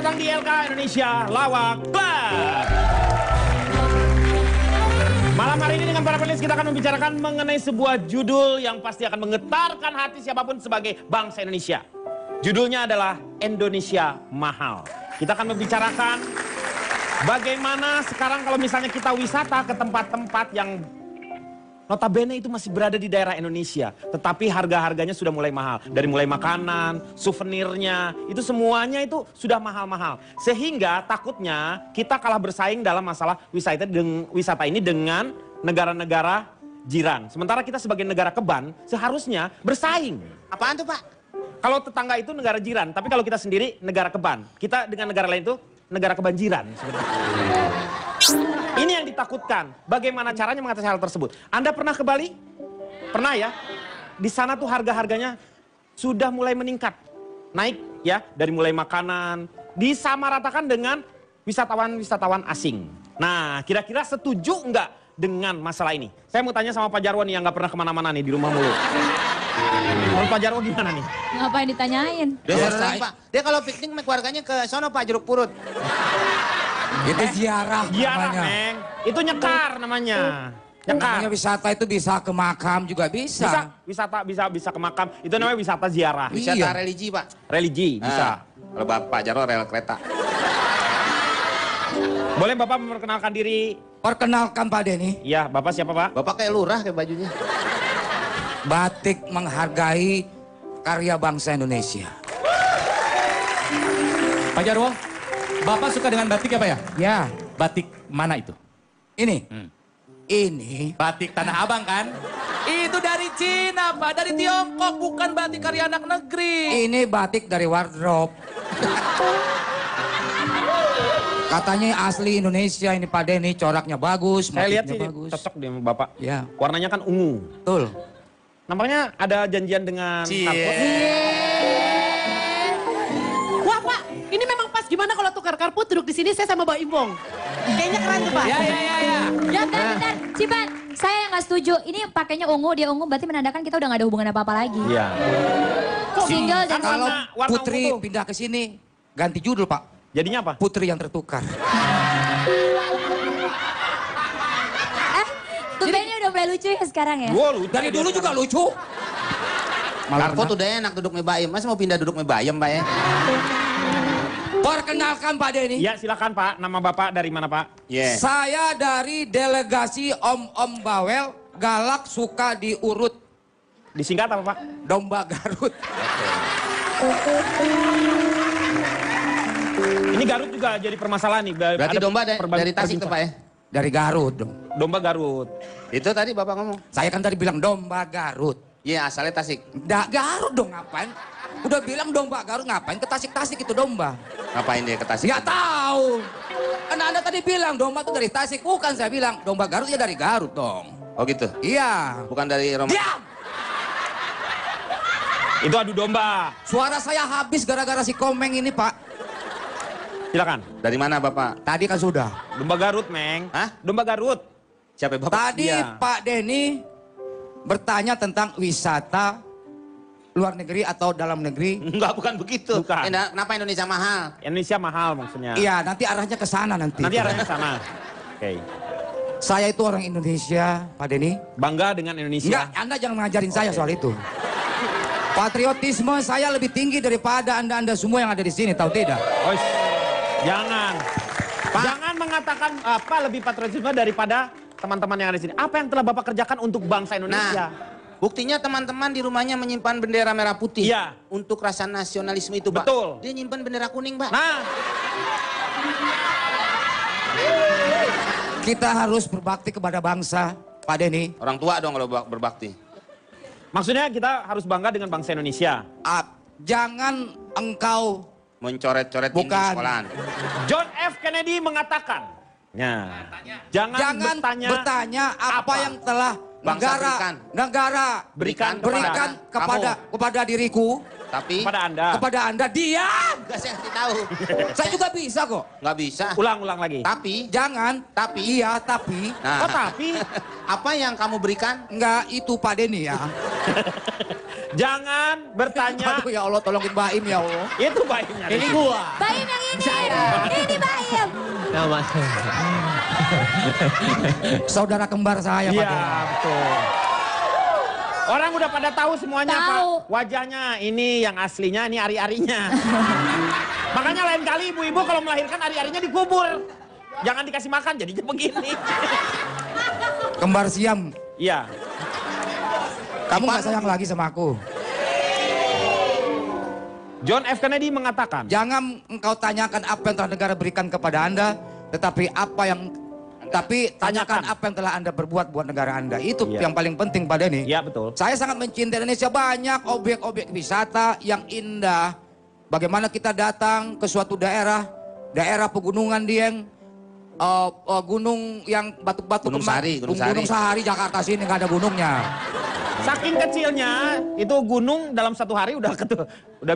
datang di LK Indonesia Lawak Club. Malam hari ini dengan para panelis kita akan membicarakan mengenai sebuah judul yang pasti akan menggetarkan hati siapapun sebagai bangsa Indonesia. Judulnya adalah Indonesia Mahal. Kita akan membicarakan bagaimana sekarang kalau misalnya kita wisata ke tempat-tempat yang notabene itu masih berada di daerah Indonesia. Tetapi harga-harganya sudah mulai mahal. Dari mulai makanan, souvenirnya, itu semuanya itu sudah mahal-mahal. Sehingga takutnya kita kalah bersaing dalam masalah wisata ini dengan negara-negara jiran. Sementara kita sebagai negara keban seharusnya bersaing. Apaan tuh, Pak? Kalau tetangga itu negara jiran, tapi kalau kita sendiri negara keban. Kita dengan negara lain itu negara kebanjiran sebenarnya. Ini yang ditakutkan. Bagaimana caranya mengatasi hal tersebut? Anda pernah ke Bali? Pernah ya? Di sana tuh harga-harganya sudah mulai meningkat. Naik ya, dari mulai makanan. Disamaratakan dengan wisatawan-wisatawan asing. Nah, kira-kira setuju nggak dengan masalah ini? Saya mau tanya sama Pak Jarwo nih yang nggak pernah kemana-mana nih, di rumah mulu. Menurut Pak Jarwo gimana nih? Ngapain ditanyain? Pak. Dia kalau piknik sama keluarganya ke sono, Pak, Jeruk Purut. Itu ziarah namanya. Meng. Itu nyekar namanya. Namanya wisata itu bisa ke makam juga bisa. Bisa ke makam. Itu namanya wisata ziarah. Wisata Iya. religi, Pak. Religi bisa. Kalau Bapak Jarwo rel kereta. Boleh Bapak memperkenalkan diri? Perkenalkan Pak Denny, Iya, Bapak siapa Pak? Bapak kayak lurah kayak bajunya. batik menghargai karya bangsa Indonesia. Pak Jarwo, Bapak suka dengan batik apa ya? Ya, Batik mana itu? ini. Ini. Batik Tanah Abang kan? Itu dari Cina, Pak. Dari Tiongkok, bukan batik karya anak negeri. Ini batik dari wardrobe. Katanya asli Indonesia ini Pak Denny, coraknya bagus, Saya lihat motifnya sih bagus. cocok deh sama Bapak. Ya, Warnanya kan ungu. betul. Nampaknya ada janjian dengan Karpot. Wah Pak, ini memang pas. Gimana kalau tukar karput duduk di sini saya sama Mbak Imbong? Kayaknya keren tuh Pak. Ya. Ya bentar, Cipan. Saya nggak setuju. Ini pakainya ungu, dia ungu berarti menandakan kita udah nggak ada hubungan apa-apa lagi. Iya. Kok single dan Kalau warna Putri ungu tuh. pindah ke sini, ganti judul Pak. Jadinya apa? Putri yang tertukar. tuh bandnya udah mulai lucu ya sekarang ya? Gua lucu. Dari dulu juga lucu. Karpot udah enak duduk mebayem. Masa mau pindah duduk mebayem, Pak ya? Perkenalkan Pak Denny. Iya, silakan Pak. Nama Bapak dari mana Pak? Iya. Saya dari delegasi Om Bawel, galak suka diurut, Disingkat apa Pak? domba Garut. Ini Garut juga jadi permasalahan nih. Berarti Ada domba dari Tasik tuh, Pak ya? Dari Garut dong. Domba Garut. Itu tadi Bapak ngomong. Saya kan tadi bilang domba Garut. Iya, asalnya Tasik. Garut dong ngapain? Udah bilang domba Garut ngapain ke Tasik-Tasik itu domba? Ngapain dia ke Tasik? Nggak tahu. Karena Anda tadi bilang domba itu dari Tasik. Bukan, saya bilang domba Garut ya dari Garut dong. Oh gitu? Iya. Bukan dari Roma? Diam! Itu adu domba. Suara saya habis gara-gara si Komeng ini Pak. Silakan. Dari mana Bapak? Tadi kan sudah. Domba Garut, Meng. Hah? Domba Garut. Siapa Bapak? Tadi Iya. Pak Denny bertanya tentang wisata luar negeri atau dalam negeri. Enggak, bukan begitu. Bukan. Kenapa Indonesia mahal? Indonesia mahal maksudnya. Iya, nanti arahnya ke sana nanti. Nanti arahnya ke sana. Oke. Saya itu orang Indonesia, Pak Denny. Bangga dengan Indonesia. Enggak, Anda jangan ngajarin saya soal itu. Patriotisme saya lebih tinggi daripada Anda semua yang ada di sini, tahu tidak? Oh, jangan. Pak. Jangan mengatakan apa lebih patriotisme daripada teman-teman yang ada di sini. Apa yang telah Bapak kerjakan untuk bangsa Indonesia? Buktinya teman-teman di rumahnya menyimpan bendera merah putih. Iya. Untuk rasa nasionalisme itu, Pak. Betul. Dia nyimpan bendera kuning, Pak. Nah, Kita harus berbakti kepada bangsa, Pak Denny. Orang tua dong kalau berbakti. maksudnya kita harus bangga dengan bangsa Indonesia. Jangan engkau Mencoret-coret Bukan. dinding sekolahan. John F. Kennedy mengatakan, jangan bertanya apa yang telah Bangsa berikan. negara berikan berikan kepada diriku Tapi Kepada Anda. Kepada Anda, diam! enggak saya kasih tahu. Saya juga bisa kok. Nggak bisa. Ulang lagi. Tapi, Jangan. Tapi. Iya, tapi. nah, Oh tapi, apa yang kamu berikan? Enggak, itu Pak Denny ya. jangan bertanya. Aduh ya Allah, tolongin Baim ya Allah. Itu baiknya. Ini gua. Baim yang ini. Ini Baim. Nama. Saudara kembar saya Pak Iya, Denny. betul. Orang udah pada tahu semuanya, Tahu. Pak. Wajahnya ini yang aslinya, ini ari-arinya. Makanya lain kali ibu-ibu kalau melahirkan ari-arinya dikubur. Jangan dikasih makan, jadinya begini. Kembar Siam. Iya. Kamu nggak sayang lagi sama aku. John F. Kennedy mengatakan, Jangan engkau tanyakan apa yang telah negara berikan kepada Anda, tetapi tanyakan apa yang telah Anda berbuat buat negara Anda. Itu Iya. yang paling penting Pak Denny. ya betul. Saya sangat mencintai Indonesia, banyak objek-objek wisata yang indah. Bagaimana kita datang ke suatu daerah pegunungan Dieng, gunung yang batu-batu Gunung Sahari, Gunung Sahari. Gunung Sahari Jakarta sini nggak ada gunungnya. Saking kecilnya, itu gunung dalam satu hari udah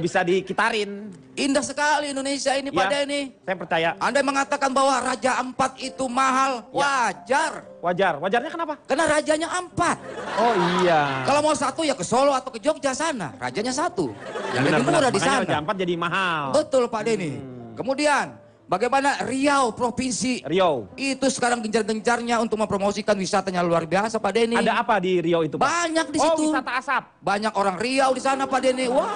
bisa dikitarin. Indah sekali Indonesia ini Pak Ya, Denny. saya percaya. Anda mengatakan bahwa Raja Ampat itu mahal, wajar. Wajar. Wajarnya kenapa? Karena rajanya Ampat. Oh iya. Kalau mau satu ya ke Solo atau ke Jogja sana, rajanya satu. Yang lebih murah di Makanya sana. Raja Ampat jadi mahal. Betul Pak Denny. Kemudian bagaimana Riau provinsi Riau. itu sekarang gencar-gencarnya untuk mempromosikan wisatanya luar biasa Pak Denny. Ada apa di Riau itu, Pak? Banyak di Oh, situ. wisata asap. Banyak orang Riau di sana Pak Denny. Wah,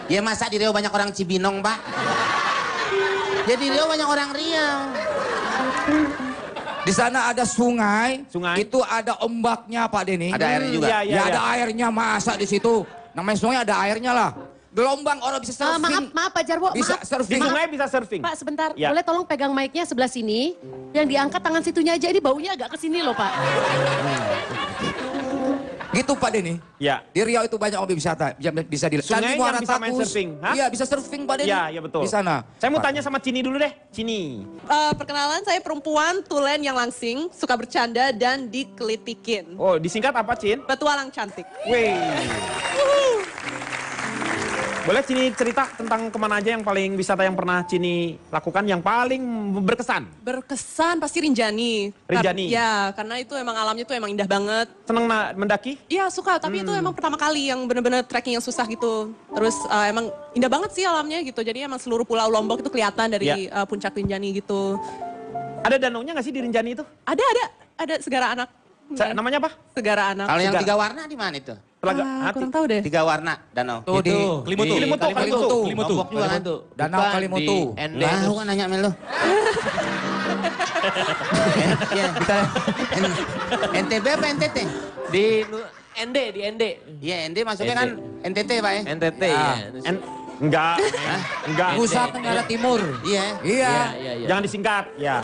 Ya masa di Riau banyak orang Cibinong, Pak? Jadi Riau banyak orang Riau. di sana ada sungai. Sungai. Itu ada ombaknya Pak Denny. Ada airnya juga? Iya, Ya, iya, ada iya. airnya, masa di situ. Namanya sungai ada airnya lah. Gelombang orang bisa surfing. Maaf Pak Jarwo, Bisa maaf. Di surfing. sungai bisa surfing. Pak sebentar, Ya. boleh tolong pegang mic-nya sebelah sini. Yang diangkat tangan situnya aja, ini baunya agak ke sini loh Pak. Gitu Pak Denny. Ya. Di Riau itu banyak objek wisata. Bisa di Sungai Candi Muara yang bisa main Takus. surfing, hah? Iya, bisa surfing Pak Denny. Iya, iya betul. Di sana. Saya mau Pak. tanya sama Cini dulu deh. Cini. Perkenalan, saya perempuan tulen yang langsing, suka bercanda dan dikelitikin. Oh, disingkat apa, Cin? Petualang cantik. Wih. Boleh Cini cerita tentang kemana aja yang paling wisata yang pernah Cini lakukan yang paling berkesan? Berkesan pasti Rinjani. Rinjani? Ya, karena itu emang alamnya tuh emang indah banget. Seneng mendaki? Iya suka, tapi itu emang pertama kali yang bener-bener trekking yang susah gitu. Terus emang indah banget sih alamnya gitu. Jadi emang seluruh pulau Lombok itu kelihatan dari puncak Rinjani gitu. Ada danaunya nggak sih di Rinjani itu? Ada segara anak. Namanya apa? Segara anak. Kalau yang Tiga. 3 warna di mana itu? Telaga Kurang tahu deh. 3 warna danau. Tuh di Kelimutu. Kelimutu, Kelimutu. Lombok juga kan? Danau Kelimutu. Lah, lu kan nanya Mel lu. Ya, NTB apa NTT? Di ND. Iya, ND masuknya kan NTT, Pak ya? NTT ya. Enggak. Enggak. Pusat Tenggara Timur. Iya. Iya. Iya. Jangan disingkat. Ya.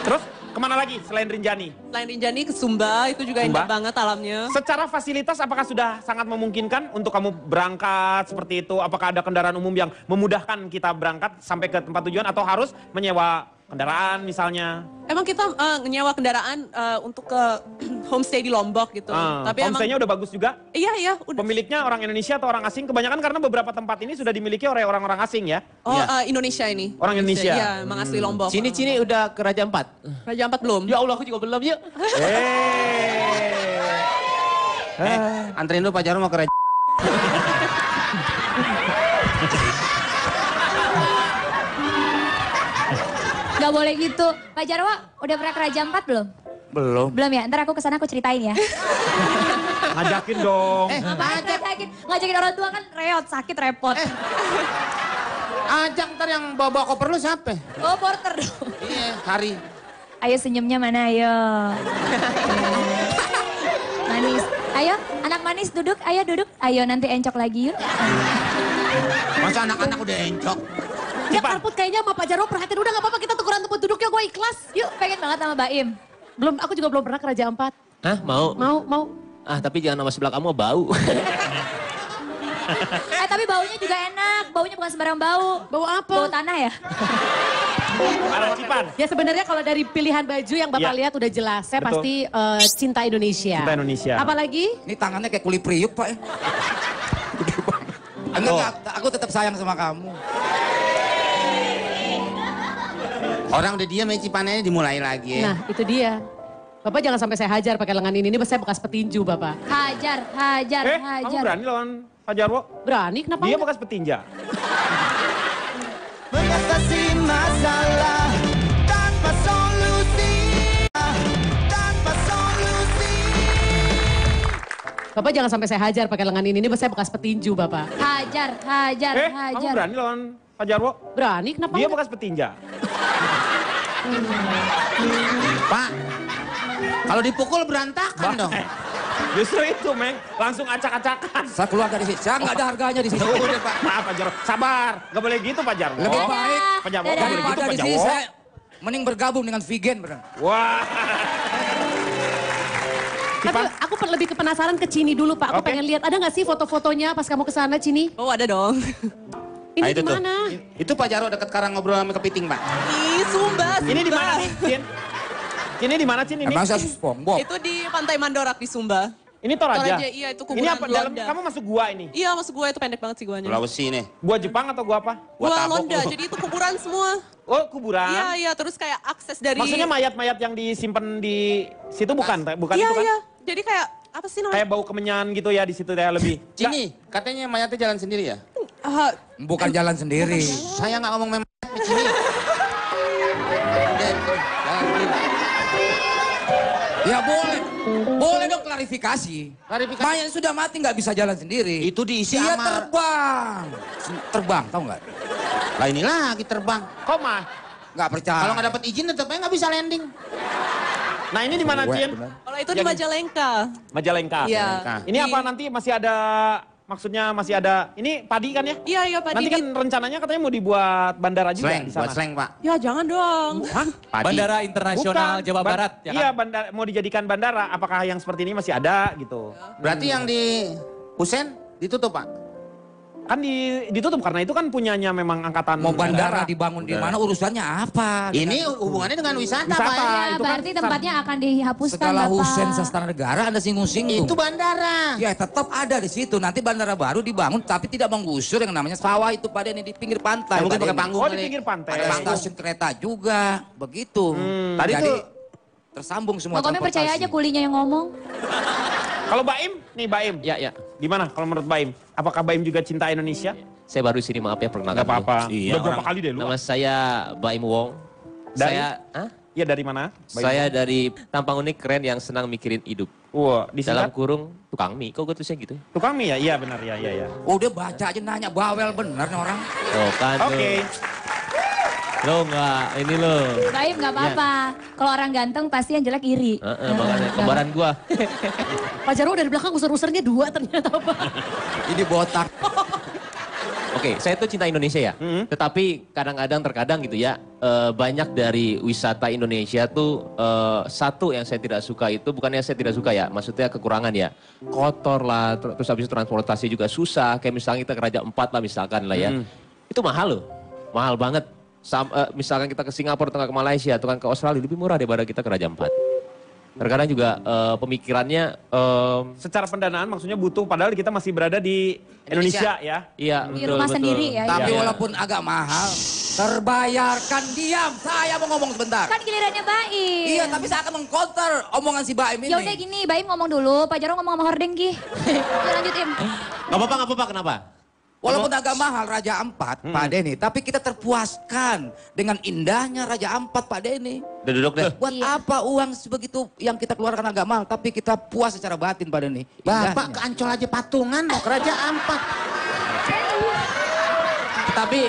Terus kemana lagi selain Rinjani? Selain Rinjani ke Sumba, itu juga indah Sumba? banget alamnya. Secara fasilitas apakah sudah sangat memungkinkan untuk kamu berangkat seperti itu? Apakah ada kendaraan umum yang memudahkan kita berangkat sampai ke tempat tujuan atau harus menyewa kendaraan misalnya? Emang kita nyewa kendaraan untuk ke homestay di Lombok gitu. Tapi emang Homestay-nya udah bagus juga? iya udah. Pemiliknya orang Indonesia atau orang asing? Kebanyakan karena beberapa tempat ini sudah dimiliki oleh orang-orang asing ya. Oh, Iya. Indonesia ini. Orang Indonesia. Iya, emang asli Lombok. Cini udah ke Raja Ampat. Raja Ampat belum? Ya Allah, aku juga belum yuk. Anterin lu Pak Jarwo mau ke Raja. Gak boleh gitu. Pak Jarwo, udah pernah ke Raja Ampat belum? Belum. Belum ya? Ntar aku kesana aku ceritain ya. Ngajakin dong. Ngajakin orang tua kan reot, sakit, repot. Ajak ntar yang bawa koper lu siapa? Oh, porter dong. Iya, Hari. Ayo senyumnya mana, ayo. Manis. Ayo, anak manis duduk, ayo duduk. Ayo nanti encok lagi yuk. Masa anak-anak udah encok? Ya Karput kayaknya sama Pak Jarwo perhatian, udah gak apa-apa kita tukeran tempat duduk ya, gue ikhlas. Yuk, pengen banget sama Baim. Aku juga belum pernah ke Raja Ampat. Hah, mau? Mau. Ah, tapi jangan sama sebelah kamu bau. Tapi baunya juga enak. Baunya bukan sembarang bau. Bau apa? Bau tanah ya? Arah Cipan. Ya sebenarnya kalau dari pilihan baju yang Bapak Ya. lihat udah jelas. Saya Betul. pasti cinta Indonesia. Cinta Indonesia. Apalagi? Ini tangannya kayak kulit priuk Pak ya. Enggak, aku tetap sayang sama kamu. Orang udah diam ya Cipanenya dimulai lagi ya. Nah, itu dia. Bapak jangan sampai saya hajar pakai lengan ini saya bekas petinju, Bapak. Hajar, hajar, Kamu hajar. berani lawan Pak Jarwo? Berani, kenapa Dia enggak? bekas petinja. Mengatasi masalah tanpa solusi, tanpa solusi. Bapak jangan sampai saya hajar pakai lengan ini saya bekas petinju, Bapak. Hajar, hajar, Kamu hajar. berani lawan Pak Jarwo? Berani, kenapa Dia enggak? bekas petinja. Pak, kalau dipukul berantakan dong. Justru itu, Meng. Langsung acak-acakan. Saya keluar dari sini, saya nggak ada harganya di sini. Udah, Pak. Maaf, Pak Jarwo. Sabar. Gak boleh gitu, Pak Jarwo. Lebih baik Pak Jarwo, Dadah. gak boleh gitu, daripada Pak di sini Jarwo. saya mending bergabung dengan vegan bener. Wah. Tapi aku lebih ke penasaran ke Cini dulu, Pak. Aku Oke. pengen lihat, ada nggak sih foto-fotonya pas kamu ke sana, Cini? Oh ada dong. Ini itu di tuh. mana? Itu Pak Jarwo dekat karang ngobrol sama kepiting, Pak. Ih, Sumba. Ini di mana Sumba. nih, Cin? Ini di mana, Cin? Ini? Emang saya SpongeBob. Itu di Pantai Mandorak di Sumba. Ini Toraja? Toraja, iya, itu kuburan Ini apa? Dalam, Belanda. kamu masuk gua ini? Iya, masuk gua itu pendek banget sih guanya. Sulawesi nih. Gua Jepang atau gua apa? Gua Gua tabok Londa, lu. jadi itu kuburan semua. Oh, kuburan. Iya, iya, terus kayak akses dari... Maksudnya mayat-mayat yang disimpan di situ bukan? Bukan Iya, itu kan? iya. Jadi kayak, apa sih namanya? Kayak bau kemenyan gitu ya di situ ya lebih. Cini, katanya mayatnya jalan sendiri ya? Ah, Bukan jalan sendiri. Saya nggak ngomong memang Cini. Dan, jalan sendiri. Ya boleh. Boleh dong klarifikasi. Klarifikasi. Mayat sudah mati nggak bisa jalan sendiri. Itu diisi Dia sama... terbang. Terbang, tahu nggak? Lah ini lagi terbang. Kok mah? Nggak percaya. Kalau nggak dapat izin tetap aja nggak bisa landing. Nah ini di mana, Weh, Cin? bener. kalau itu di Majalengka. Majalengka. Iya. Ini apa nanti masih ada, maksudnya masih ada, ini padi kan ya? Iya, iya, Pak Nanti kan Didi. rencananya katanya mau dibuat bandara juga Slang, di buat sana. slang Pak. Ya, jangan dong. Hah? Padi. Bandara Internasional Bukan. Jawa Barat, ya Iya, kan? bandara, mau dijadikan bandara. Apakah yang seperti ini masih ada gitu? Berarti yang di Husen ditutup Pak? Kan ditutup karena itu kan punyanya memang angkatan Mau bandara udara. dibangun di mana urusannya apa? Ini hubungannya dengan wisata, Wisata. Pak ya? Ya, itu kan berarti tempatnya akan dihapuskan, Setelah Bapak. Husen Sastra Negara Anda singgung-singgung. Itu bandara. Ya tetap ada di situ. Nanti bandara baru dibangun tapi tidak menggusur yang namanya sawah itu pada ini di pinggir pantai. Ya, mungkin Pak pakai Denny. panggung Oh, di kali. pinggir pantai. Ada stasiun kereta juga, begitu. Tadi Jadi tuh tersambung semua Pokoknya percaya aja kulinya yang ngomong. Kalau Baim, nih Baim. Ya, ya. Gimana kalau menurut Baim? Apakah Baim juga cinta Indonesia? Saya baru sini, maaf ya, perkenalkan. Gak apa-apa. Iya, Udah berapa orang- kali deh lu? Nama saya Baim Wong. Dari? Hah? Iya dari mana? Baim? Saya dari tampang unik keren yang senang mikirin hidup. Wah, Dalam disingkat kurung tukang mie. Kok gue tulisnya gitu? tukang mie ya? Iya benar ya, iya ya. Oh dia baca aja nanya bawel bener nih orang. Oh kan Oke. Lo enggak, ini lo. Baim nggak apa-apa. Kalau orang ganteng pasti yang jelek iri. Makanya kembaran gua. Pak Jarwo dari belakang user-usernya 2 ternyata, Pak. Ini botak. Oke, saya tuh cinta Indonesia ya. Tetapi terkadang gitu ya, banyak dari wisata Indonesia tuh satu yang saya tidak suka itu bukannya saya tidak suka ya, maksudnya kekurangan ya. Kotor lah, terus habis itu transportasi juga susah. Kayak misalnya kita ke Raja Empat lah misalkan lah ya. Itu mahal loh, mahal banget. Misalkan kita ke Singapura atau ke Malaysia atau kan ke Australia lebih murah daripada kita ke Raja Empat. Terkadang juga pemikirannya Secara pendanaan maksudnya butuh padahal kita masih berada di Indonesia ya. iya Di betul, rumah betul. sendiri ya. Tapi Iya. walaupun agak mahal, terbayarkan diam. Saya mau ngomong sebentar. Kan gilirannya Baim. Iya, tapi saya akan mengcounter omongan si Baim ini. Ya udah gini, Baim ngomong dulu, Pak Jarwo ngomong sama Hordeng Gi. Ya, lanjutin. Gak apa-apa, kenapa? Walaupun agak mahal Raja Ampat, Pak Denny, tapi kita terpuaskan dengan indahnya Raja Ampat, Pak Denny. Udah duduk deh. Buat Iya. apa uang sebegitu yang kita keluarkan agak mahal, tapi kita puas secara batin, Pak Denny. Bapak ke Ancol aja patungan mau ke Raja Ampat. Tapi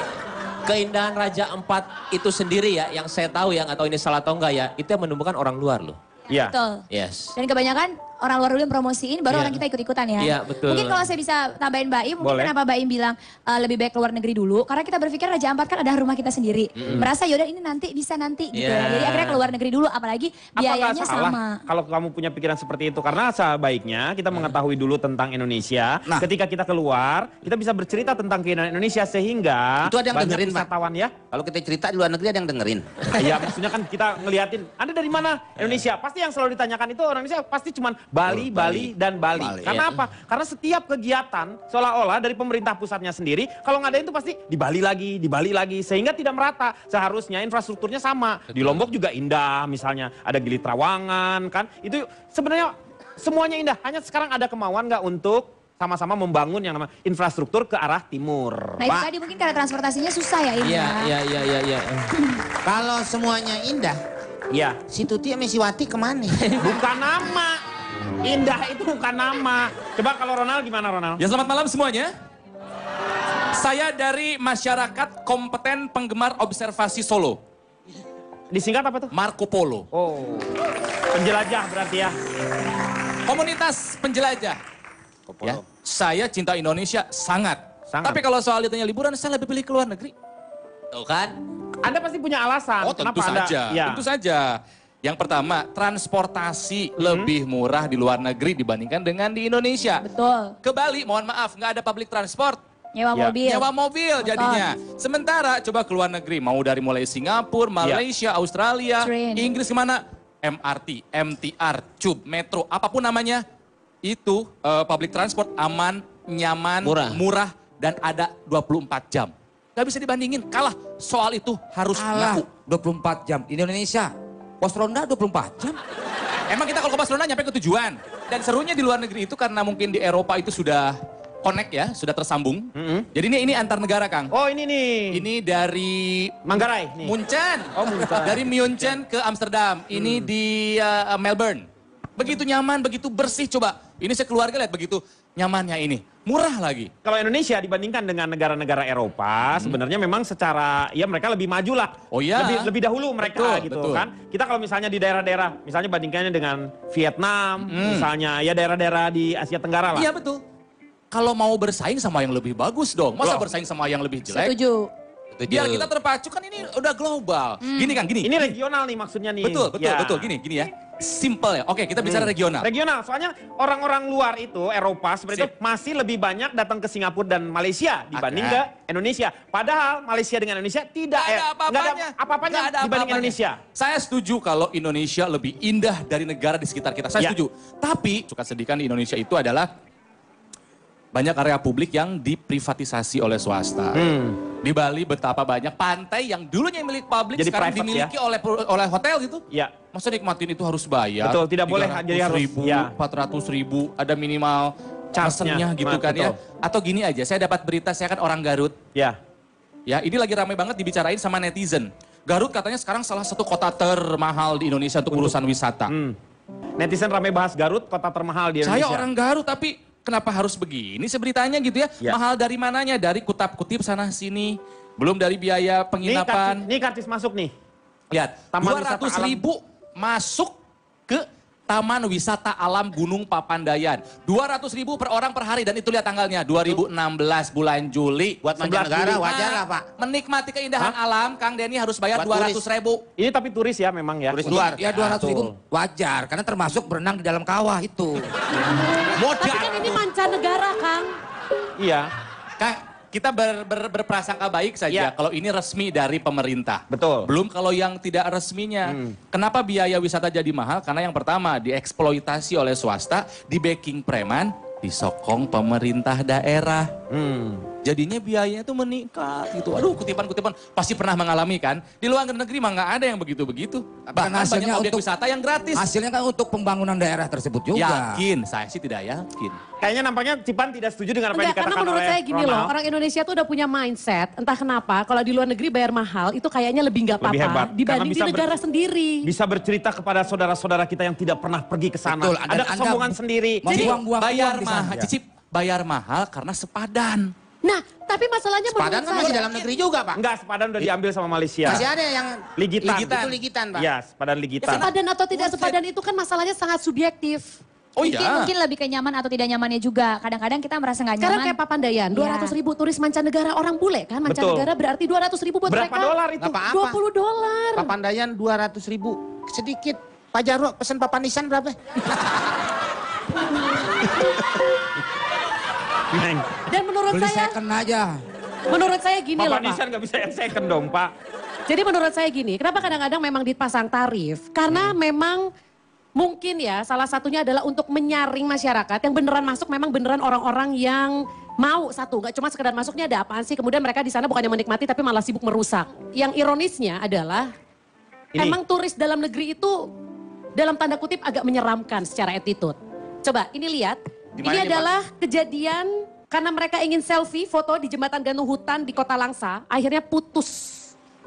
keindahan Raja Empat itu sendiri ya, yang saya tahu ya, nggak tahu ini salah atau enggak ya, itu yang menumbuhkan orang luar loh. Iya. Betul. Yes. Dan kebanyakan orang luar dulu yang promosiin, baru Iya. orang kita ikut-ikutan ya. Iya, betul. Mungkin kalau saya bisa tambahin Baim, mungkin Boleh. kenapa Baim bilang lebih baik keluar negeri dulu. Karena kita berpikir Raja Ampat kan ada rumah kita sendiri. Merasa yaudah ini nanti, bisa nanti gitu. Iya. Jadi akhirnya keluar negeri dulu, apalagi biayanya Apakah salah sama. kalau kamu punya pikiran seperti itu? Karena sebaiknya kita mengetahui dulu tentang Indonesia. Nah. Ketika kita keluar, kita bisa bercerita tentang keindahan Indonesia sehingga Itu ada yang banyak dengerin, Pak. wisatawan ya. Kalau kita cerita di luar negeri ada yang dengerin. Iya, maksudnya kan kita ngeliatin, Anda dari mana? Indonesia. Pasti yang selalu ditanyakan itu orang Indonesia pasti cuman Bali, Bali, dan Bali. Karena apa? Karena setiap kegiatan seolah-olah dari pemerintah pusatnya sendiri, kalau ngadain itu pasti di Bali lagi, sehingga tidak merata. Seharusnya infrastrukturnya sama. Di Lombok juga indah, misalnya ada Gili Trawangan, kan? Itu sebenarnya semuanya indah. Hanya sekarang ada kemauan nggak untuk sama-sama membangun yang namanya infrastruktur ke arah timur. Nah itu tadi mungkin karena transportasinya susah ya ini. Iya. Kalau semuanya indah, Iya. si Tuti sama si Wati kemana? Bukan nama. Indah itu bukan nama. Coba kalau Ronald gimana Ronald? Ya selamat malam semuanya. Saya dari Masyarakat Kompeten Penggemar Observasi Solo. Disingkat apa tuh? Marco Polo. Oh, penjelajah berarti ya. Komunitas penjelajah. Ya, saya cinta Indonesia sangat. Tapi kalau soal ditanya liburan, saya lebih pilih ke luar negeri. Tuh kan? Anda pasti punya alasan. Oh tentu kenapa saja, Anda, ya. tentu saja. Yang pertama, transportasi lebih murah di luar negeri dibandingkan dengan di Indonesia. Betul. Ke Bali, mohon maaf, nggak ada public transport. Nyewa Ya. mobil. Nyewa mobil jadinya. Sementara coba ke luar negeri, mau dari mulai Singapura, Malaysia, Australia, Train. Inggris kemana? MRT, MTR, Cube, Metro, apapun namanya. Itu public transport aman, nyaman, murah, dan ada 24 jam. Gak bisa dibandingin, kalah. Soal itu harus Alah, ngaku. 24 jam. Di Indonesia, pos ronda 24 jam. Emang kita kalau ke Barcelona nyampe ke tujuan. Dan serunya di luar negeri itu karena mungkin di Eropa itu sudah connect ya, sudah tersambung. Jadi ini antar negara, Kang. Oh ini nih. Ini dari Manggarai nih. Munchen. Oh, Munchen. Dari Munchen ke Amsterdam. Ini di Melbourne. Begitu nyaman, begitu bersih. Coba, ini sekeluarga lihat begitu nyamannya ini. Murah lagi. Kalau Indonesia dibandingkan dengan negara-negara Eropa, sebenarnya memang secara, ya mereka lebih maju lah. Oh iya. Lebih dahulu mereka Betul, gitu betul. kan. Kita kalau misalnya di daerah-daerah, misalnya bandingkannya dengan Vietnam, misalnya ya daerah-daerah di Asia Tenggara lah. Iya betul. Kalau mau bersaing sama yang lebih bagus dong. Masa bersaing sama yang lebih jelek? Setuju. Biar kita terpacu kan ini udah global. Gini Kang, gini. Ini regional nih maksudnya nih. Betul, betul, Ya. betul. Gini ya. Simple ya. Oke, kita bicara regional. Regional, soalnya orang-orang luar itu, Eropa seperti itu masih lebih banyak datang ke Singapura dan Malaysia dibanding ke Indonesia. Padahal Malaysia dengan Indonesia tidak Nggak ada apa-apanya. apa-apanya Nggak ada dibanding apa-apanya. Indonesia. Saya setuju kalau Indonesia lebih indah dari negara di sekitar kita. Saya Ya. setuju. Tapi, suka sedihkan di Indonesia itu adalah banyak area publik yang diprivatisasi oleh swasta. Di Bali betapa banyak pantai yang dulunya milik publik Jadi sekarang private, dimiliki oleh hotel gitu. Ya. Masa nikmatin itu harus bayar? Betul, tidak boleh, jadi harus, 300.000, ya. 400.000, ada minimal Charge-nya, charge-nya gitu kan ya. betul. Atau gini aja, saya dapat berita, saya kan orang Garut. Ya. Ya, ini lagi ramai banget dibicarain sama netizen. Garut katanya sekarang salah satu kota termahal di Indonesia untuk urusan wisata. Netizen ramai bahas Garut, kota termahal di Indonesia. Saya orang Garut tapi kenapa harus begini seberitanya gitu ya? Ya. Mahal dari mananya? Dari kutip sana sini. Belum dari biaya penginapan. Ini kartis masuk nih. Lihat, Taman Wisata 200.000 masuk ke Taman Wisata Alam Gunung Papandayan. 200.000 per orang per hari dan itu lihat tanggalnya 2016 bulan Juli. Buat 11 mancanegara Juli. wajar lah Pak. Menikmati keindahan alam, Kang Denny harus bayar Buat 200.000. Ini tapi turis ya memang ya. Turis luar. Ya 200.000 wajar, karena termasuk berenang di dalam kawah itu. Tapi kan ini mancanegara, Kang. Iya. Kang, kita berprasangka baik saja Ya. kalau ini resmi dari pemerintah. Betul. Belum kalau yang tidak resminya. Kenapa biaya wisata jadi mahal? Karena yang pertama dieksploitasi oleh swasta, di backing preman, disokong pemerintah daerah. Jadinya biayanya tuh meningkat gitu. Aduh, kutipan-kutipan pasti pernah mengalami kan. Di luar negeri mah nggak ada yang begitu-begitu. Bahkan hasilnya banyak objek untuk- wisata yang gratis. Hasilnya kan untuk pembangunan daerah tersebut juga. Yakin, saya sih tidak yakin. Kayaknya nampaknya Cipan tidak setuju dengan apa yang Enggak, karena dikatakan menurut oleh saya gini loh, Ronald. orang Indonesia tuh udah punya mindset, entah kenapa, kalau di luar negeri bayar mahal, itu kayaknya lebih nggak Lebih hebat. apa-apa dibanding Karena di bisa negara sendiri. Bisa bercerita kepada saudara-saudara kita yang tidak pernah pergi ke sana. Betul, Ada dan kesombongan Anda sendiri. Jadi buang-buang bayar uang di sana. mahal, Cicip, bayar mahal karena sepadan. Nah, tapi masalahnya Padan menurut kan saya, masih dalam negeri juga Pak. Enggak, sepadan udah diambil sama Malaysia. Masih ada yang Ligitan. Itu ligitan Pak. Iya, sepadan ligitan. sepadan atau tidak sepadan itu kan masalahnya sangat subjektif. Oh Mungkin lebih ke nyaman atau tidak nyamannya juga. Kadang-kadang kita merasa nggak Sekarang nyaman. kayak Papandayan, 200.000 turis mancanegara orang bule kan, mancanegara berarti 200.000 buat Berapa mereka. dolar itu? Nggak apa-apa. $20. Papandayan 200.000. Sedikit. Pak Jarwo pesen papanisan berapa? Neng, Dan menurut Beli saya, second aja. menurut saya gini loh Papa Pak. Nisan nggak bisa yang second dong, Pak. Jadi menurut saya gini, kenapa kadang-kadang memang dipasang tarif? Karena memang mungkin ya salah satunya adalah untuk menyaring masyarakat yang beneran masuk memang beneran orang-orang yang mau satu, nggak cuma sekedar masuknya ada apaan sih, kemudian mereka di sana bukannya menikmati tapi malah sibuk merusak. Yang ironisnya adalah emang turis dalam negeri itu dalam tanda kutip agak menyeramkan secara attitude. Coba ini lihat, ini adalah kejadian karena mereka ingin selfie foto di jembatan gantung hutan di Kota Langsa, akhirnya putus.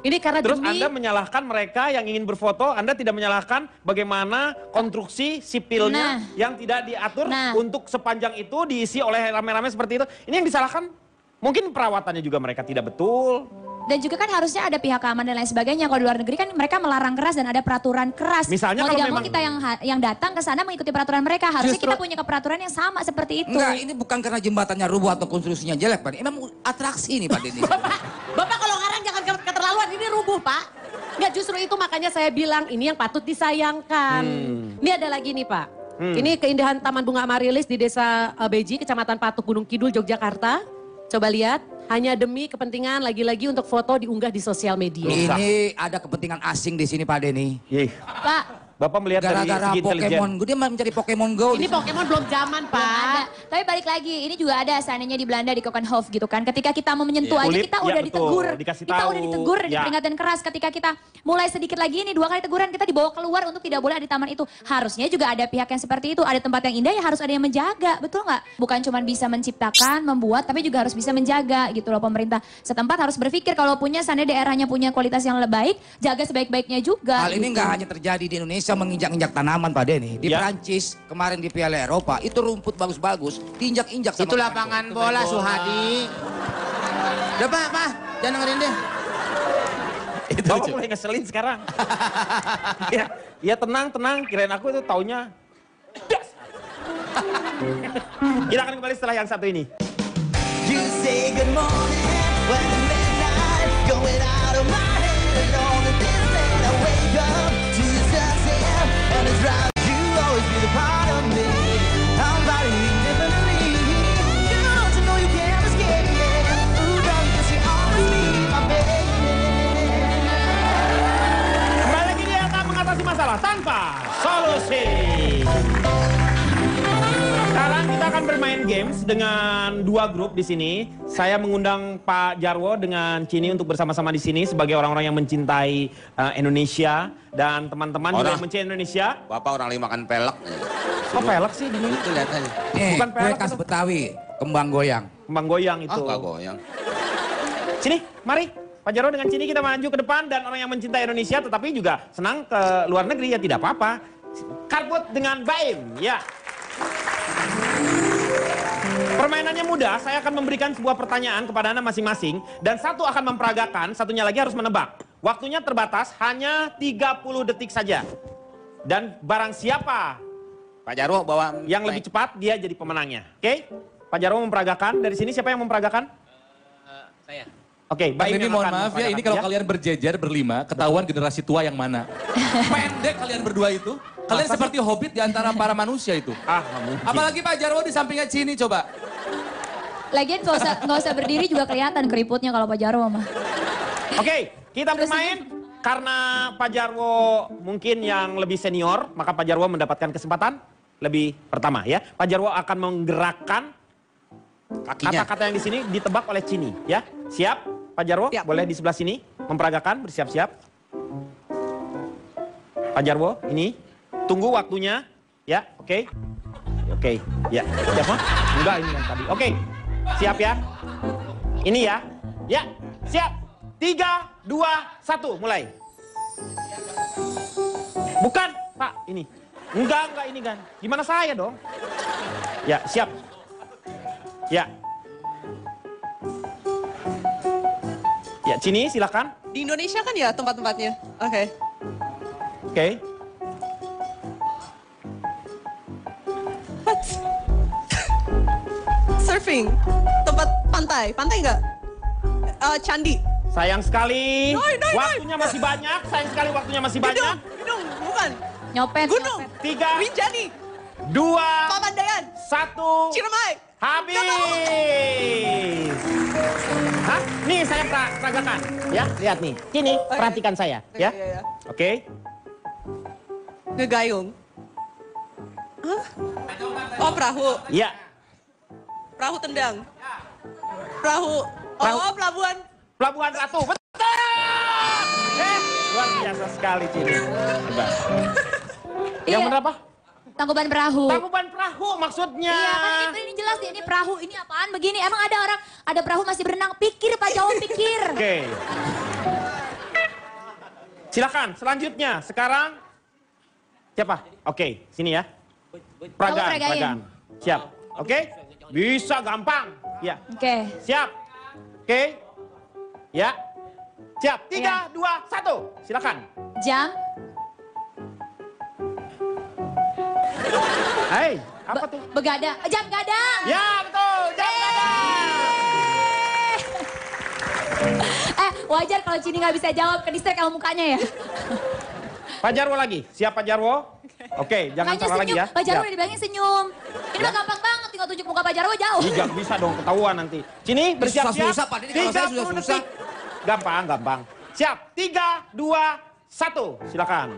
Ini karena Terus demi... Anda menyalahkan mereka yang ingin berfoto, Anda tidak menyalahkan bagaimana konstruksi sipilnya yang tidak diatur untuk sepanjang itu diisi oleh rame-rame seperti itu. Ini yang disalahkan mungkin perawatannya juga mereka tidak betul. Dan juga kan harusnya ada pihak keamanan dan lain sebagainya. Kalau di luar negeri kan mereka melarang keras dan ada peraturan keras. Misalnya mau kalau tidak mau memang... kita yang datang ke sana mengikuti peraturan mereka. Harusnya Justru... kita punya peraturan yang sama seperti itu. Enggak, ini bukan karena jembatannya rubuh atau konstruksinya jelek, Pak. Ini memang atraksi nih, Pak Denny. Bapak kalau ngarang jangan keterlaluan, ini rubuh Pak. Enggak, justru itu makanya saya bilang ini yang patut disayangkan. Ini ada lagi nih Pak. Ini keindahan Taman Bunga Amarilis di Desa Beji, Kecamatan Patuk, Gunung Kidul, Yogyakarta. Coba lihat, hanya demi kepentingan lagi-lagi untuk foto diunggah di sosial media. Ini ada kepentingan asing di sini, Pak Denny. Pak, Bapak melihat gara-gara dari segi Pokemon Go, dia mencari Pokemon Go. Ini Pokemon belum zaman Pak. belum ada. Tapi balik lagi, ini juga ada seandainya di Belanda di Kokenhof gitu kan. Ketika kita mau menyentuh aja Kulit, kita ya udah betul, ditegur. dikasih Kita tahu, udah ditegur, ya. diperingatkan keras. Ketika kita mulai sedikit lagi ini 2 kali teguran kita dibawa keluar untuk tidak boleh ada di taman itu. Harusnya juga ada pihak yang seperti itu. Ada tempat yang indah ya harus ada yang menjaga, betul nggak? Bukan cuma bisa menciptakan, membuat, tapi juga harus bisa menjaga gitu loh. Pemerintah setempat harus berpikir kalau punya seandainya daerahnya punya kualitas yang lebih baik, jaga sebaik-baiknya juga. Hal ini gitu. nggak hanya terjadi di Indonesia menginjak-injak tanaman, Pak Denny. Di Prancis kemarin di Piala Eropa itu rumput bagus-bagus diinjak-injak sama Itu lapangan bola Suhadi. Udah Pak, jangan dengerin deh. Bapak mulai ngeselin sekarang. ya tenang, kirain aku itu taunya. Kita akan kembali setelah yang satu ini. You say good morning when the midnight going out of my head alone and then I wake up to the sunset and it's right. You always be the part of me. I'm valuing differently. Don't you know you can't escape me? Ooh, darling, 'cause you always be my baby. Kembali lagi di LK mengatasi masalah tanpa solusi. Sekarang kita akan bermain games dengan 2 grup di sini. Saya mengundang Pak Jarwo dengan Cini untuk bersama-sama di sini sebagai orang-orang yang mencintai Indonesia dan teman-teman juga yang mencintai Indonesia. Bapak orang lagi makan pelek. Kok pelek sih di sini? Itu lihat aja. Bukan kue pelek khas atau- Betawi, kembang goyang. Kembang goyang itu. Nggak goyang. Sini, mari. Pak Jarwo dengan Cini kita maju ke depan dan orang yang mencintai Indonesia tetapi juga senang ke luar negeri ya tidak apa-apa. Karput dengan Baim, ya. Permainannya mudah, saya akan memberikan sebuah pertanyaan kepada Anda masing-masing dan satu akan memperagakan, satunya lagi harus menebak. Waktunya terbatas hanya 30 detik saja. Dan barang siapa Pak Jarwo bawa yang lebih cepat dia jadi pemenangnya. Oke? Pak Jarwo memperagakan, dari sini siapa yang memperagakan? Saya. Oke, Bang Baim ini yang mohon akan maaf ya, ini kalau kalian berjejer berlima, ketahuan generasi tua yang mana. Pendek kalian berdua itu. Kalian seperti hobbit di antara para manusia itu. nggak mungkin. Apalagi Pak Jarwo di sampingnya Cini, coba. Lagian nggak usah berdiri juga kelihatan keriputnya kalau Pak Jarwo mah. Oke, kita bermain. Karena Pak Jarwo mungkin yang lebih senior, maka Pak Jarwo mendapatkan kesempatan lebih pertama ya. Pak Jarwo akan menggerakkan kakinya. kata-kata yang di sini ditebak oleh Cini ya. Siap? Pak Jarwo boleh di sebelah sini memperagakan, bersiap-siap. Pak Jarwo, ini tunggu waktunya ya. Oke. Oke, ya. Siap mah? Enggak ini yang tadi. Oke. Siap ya. Ini ya. Ya, siap. 3, 2, 1, mulai. Bukan, Pak, ini. Enggak ini kan. Gimana saya dong? Ya, siap. Ya. Ya, Cini silakan. Di Indonesia kan ya tempat-tempatnya? Oke. Oke. What? Surfing. Tempat pantai. Pantai nggak? Candi. Sayang sekali. Doi. Waktunya masih banyak. Sayang sekali waktunya masih banyak. Gunung. Bukan. Nyopet. Gunung. 3, Rinjani. 2, Papandayan. 1. Ciremai. Habis. Hah? Nih saya peragakan. Ya, lihat nih. Sini, perhatikan saya. Ya. Iya. Oke. Ngegayung. Oh, perahu. Iya. Perahu tendang. Perahu. Oh, pelabuhan. Pelabuhan Ratu. Betul! Luar biasa sekali Cini. Hebat. Yang Iya. benar apa? Tangkuban perahu. Tangkuban perahu maksudnya. Iya kan ini jelas deh, ini perahu, ini apaan begini. Emang ada orang, ada perahu masih berenang, pikir Pak, jawab pikir. Oke. Silakan, selanjutnya. Sekarang, siapa? Oke, sini ya. Pragan, peragain. Pragan. Siap, oke? Bisa gampang. Ya, Oke. siap. Oke. Ya. Siap, 3, 2, 1. Silakan. Jam, Hai, apa tuh? begadang, jam gadang. Ya, betul. Jam gadang. Wajar kalau Cini nggak bisa jawab, ke distract kalau mukanya ya. Pak Jarwo lagi. Siap Pak Jarwo? Oke, jangan Makanya salah lagi senyum, ya. Pak Jarwo Siap. udah dibilangin senyum. Ini mah gampang banget, tinggal tunjuk muka Pak Jarwo jauh. Ih, gak bisa dong, ketahuan nanti. Sini, bersiap-siap. Susah-susah, Pak. Ini kalau saya 30 susah-susah. detik. Gampang, gampang. Siap, 3, 2, 1. Silakan.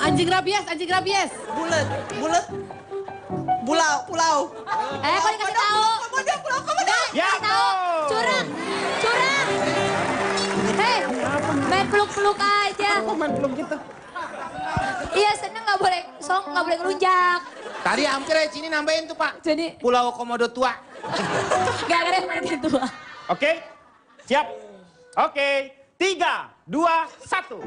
Anjing rabies, anjing rabies. Bulet. Pulau. Kok dikasih tahu? Komodo. Ya, Nggak tahu. betul. Curang. Hei, main peluk-peluk aja. Apa main belum kita? Iya seneng nggak boleh nggak boleh ngelunjak. Tadi hampir ya Cini nambahin tuh Pak. Jadi Pulau Komodo tua. gak ada yang gitu. Oke, siap. Oke, 3, 2, 1.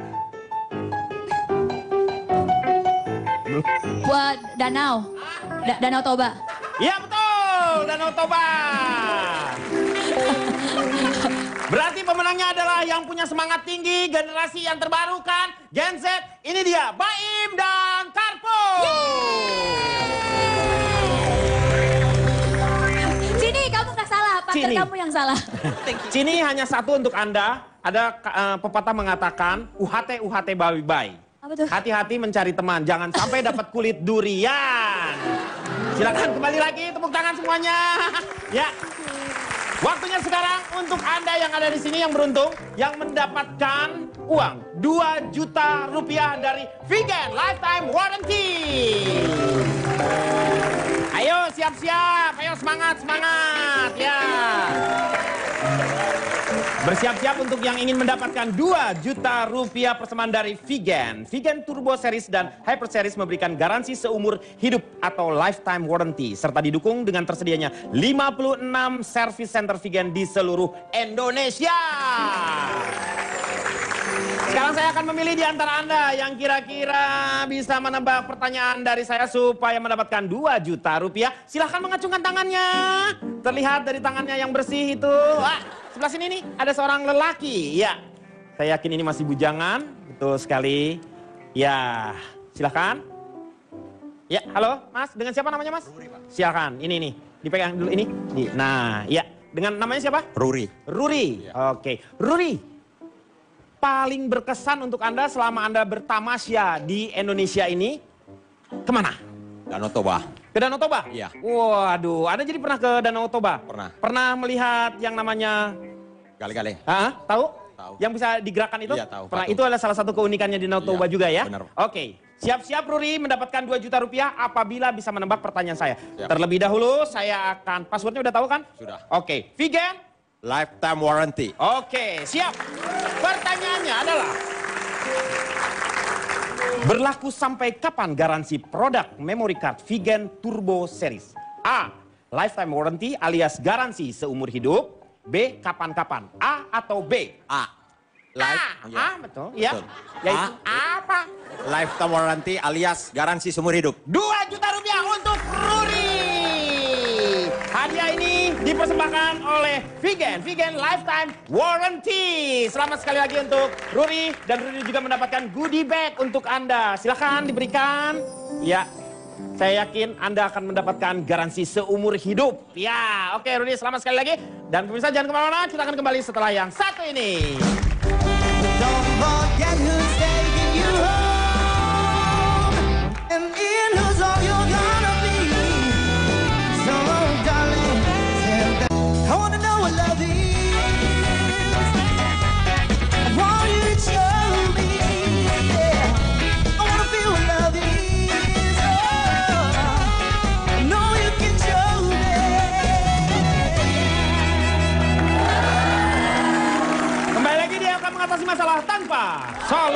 Buat danau. Danau Toba. Ya betul, Danau Toba. Berarti pemenangnya adalah yang punya semangat tinggi, generasi yang terbarukan, Gen Z. Ini dia, Baim dan Karpo. Sini kamu nggak salah, partner Sini. kamu yang salah. Sini hanya satu untuk Anda. Ada pepatah mengatakan, UHT bawi-bayi. Apa tuh? Hati-hati mencari teman, jangan sampai dapat kulit durian. Silakan kembali lagi, tepuk tangan semuanya. Ya. Waktunya sekarang untuk Anda yang ada di sini yang beruntung, yang mendapatkan uang 2 juta rupiah dari Vegan Lifetime Warranty. Ayo siap-siap, ayo semangat, ya. Bersiap-siap untuk yang ingin mendapatkan 2 juta rupiah persembahan dari Vegan. Vegan Turbo Series dan Hyper Series memberikan garansi seumur hidup atau lifetime warranty. Serta didukung dengan tersedianya 56 service center Vegan di seluruh Indonesia. Sekarang saya akan memilih di antara Anda yang kira-kira bisa menebak pertanyaan dari saya supaya mendapatkan 2 juta rupiah. Silahkan mengacungkan tangannya. Terlihat dari tangannya yang bersih itu. Sebelah sini nih ada seorang lelaki. Ya, saya yakin ini masih bujangan. Betul sekali. Ya, silahkan. Ya, halo Mas, dengan siapa namanya Mas? Ruri Pak. Silahkan, ini nih, dipegang dulu ini. Nah, ya, dengan namanya siapa? Ruri. Ruri, oke. Ruri, paling berkesan untuk Anda selama Anda bertamasya di Indonesia ini, kemana? Danau Toba. Ke Danau Toba? Iya. Waduh, Anda jadi pernah ke Danau Toba? Pernah. Pernah melihat yang namanya... Gale-gale. Tahu? Tahu. Yang bisa digerakkan itu? Iya, tahu, Pernah. patung. Itu adalah salah satu keunikannya di Danau Toba juga ya? benar. Oke. Siap-siap Ruri mendapatkan 2 juta rupiah apabila bisa menebak pertanyaan saya. Siap. Terlebih dahulu saya akan... Passwordnya udah tahu kan? Sudah. Oke. Vegan? Lifetime warranty. Oke, siap. Pertanyaannya adalah... Berlaku sampai kapan garansi produk memory card Vegan Turbo Series? A. Lifetime warranty alias garansi seumur hidup. B. Kapan-kapan? A atau B? A. A, betul. Ya. Betul. Yaitu apa? Lifetime warranty alias garansi seumur hidup. 2 juta rupiah untuk Ruri. Hadiah ini dipersembahkan oleh Vegan Lifetime Warranty. Selamat sekali lagi untuk Ruri. Dan Ruri juga mendapatkan goodie bag untuk Anda. Silahkan diberikan. Ya, saya yakin Anda akan mendapatkan garansi seumur hidup. Ya, oke Ruri, selamat sekali lagi. Dan pemirsa jangan kemana-mana, kita akan kembali setelah yang satu ini. Don't forget who's taking you home, and in whose all you're gonna be. So, darling, I wanna know what love is.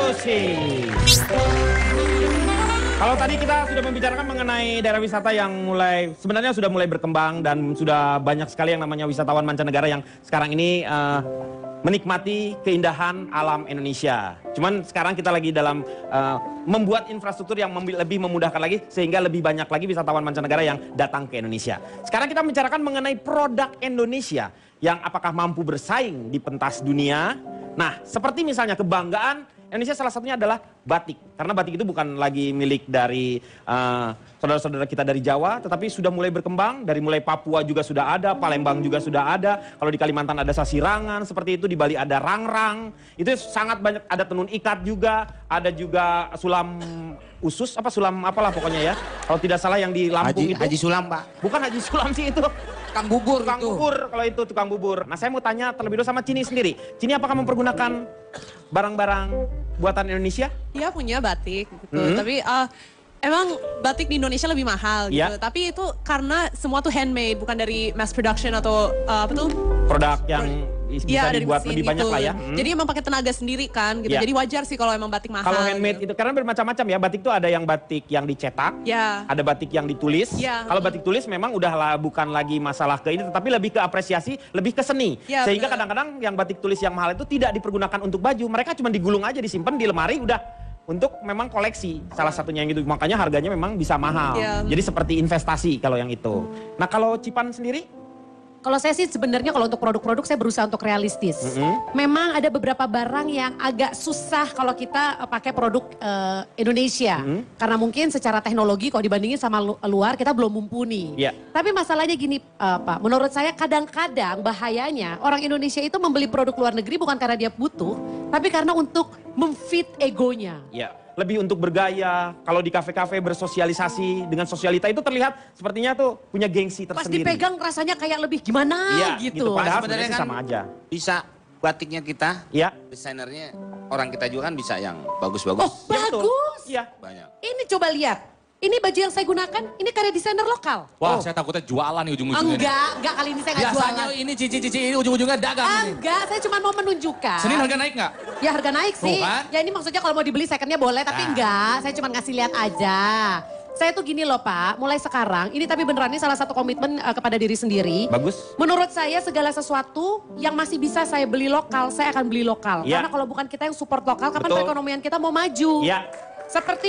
Musik. Kalau tadi kita sudah membicarakan mengenai daerah wisata yang sebenarnya sudah mulai berkembang dan sudah banyak sekali yang namanya wisatawan mancanegara yang sekarang ini menikmati keindahan alam Indonesia. Cuman sekarang kita lagi dalam membuat infrastruktur yang lebih memudahkan lagi sehingga lebih banyak lagi wisatawan mancanegara yang datang ke Indonesia. Sekarang kita membicarakan mengenai produk Indonesia yang apakah mampu bersaing di pentas dunia. Nah, seperti misalnya kebanggaan Indonesia salah satunya adalah batik. Karena batik itu bukan lagi milik dari saudara-saudara kita dari Jawa, tetapi sudah mulai berkembang. Dari mulai Papua juga sudah ada, Palembang juga sudah ada. Kalau di Kalimantan ada sasirangan, seperti itu. Di Bali ada rangrang. Itu sangat banyak, ada tenun ikat juga. Ada juga sulam usus, sulam apalah pokoknya ya. Kalau tidak salah yang di Lampung itu. Haji Sulam, Pak. Bukan Haji Sulam sih itu. Tukang bubur Tukang itu. bubur, kalau itu tukang bubur. Nah, saya mau tanya terlebih dulu sama Cini sendiri. Cini apakah mempergunakan barang-barang buatan Indonesia? Iya punya batik gitu. Tapi emang batik di Indonesia lebih mahal gitu. Iya. Tapi itu karena semua tuh handmade, bukan dari mass production atau apa tuh? Produk yang bisa Dari dibuat mesin lebih banyak gitu. lah ya. Jadi emang pakai tenaga sendiri kan gitu. Iya. Jadi wajar sih kalau emang batik mahal. Kalau handmade gitu. itu karena bermacam-macam ya. Batik itu ada yang batik yang dicetak, Ya. ada batik yang ditulis. Ya. Kalau batik tulis memang bukan lagi masalah ke ini, tetapi lebih ke apresiasi, lebih ke seni. Ya, Sehingga benar. kadang-kadang yang batik tulis yang mahal itu tidak dipergunakan untuk baju. Mereka cuma digulung aja, disimpan di lemari, udah untuk memang koleksi. Salah satunya yang gitu. Makanya harganya memang bisa mahal. Ya. Jadi seperti investasi kalau yang itu. Nah, kalau Cipan sendiri? Kalau saya sih sebenarnya kalau untuk produk-produk saya berusaha untuk realistis. Memang ada beberapa barang yang agak susah kalau kita pakai produk Indonesia. Karena mungkin secara teknologi kalau dibandingin sama luar kita belum mumpuni. Iya. Tapi masalahnya gini Pak, menurut saya kadang-kadang bahayanya orang Indonesia itu membeli produk luar negeri bukan karena dia butuh, tapi karena untuk memfit egonya. Ya, lebih untuk bergaya. Kalau di kafe-kafe bersosialisasi dengan sosialita itu terlihat sepertinya tuh punya gengsi Pas tersendiri. dipegang rasanya kayak lebih gimana Iya, gitu. Padahal Sebenarnya sebenarnya kan sama aja. bisa batiknya kita, Iya. desainernya orang kita juga kan bisa yang bagus-bagus. Oh Ya, betul. bagus. Iya. Banyak. Ini coba lihat. Ini baju yang saya gunakan, ini karya desainer lokal. Wah, saya takutnya jualan nih ujung-ujungnya. Enggak kali ini saya nggak Biasanya jualan. ini cici-cici ini ujung-ujungnya dagang ini. Enggak, saya cuma mau menunjukkan. Senin harga naik nggak? Ya harga naik sih. Tuh kan? Ya ini maksudnya kalau mau dibeli secondnya boleh, tapi enggak. Saya cuma ngasih lihat aja. Saya tuh gini loh Pak, mulai sekarang, ini tapi beneran ini salah satu komitmen kepada diri sendiri. Bagus. Menurut saya segala sesuatu yang masih bisa saya beli lokal, saya akan beli lokal. Iya. Karena kalau bukan kita yang support lokal, kapan Betul. perekonomian kita mau maju? Iya. Seperti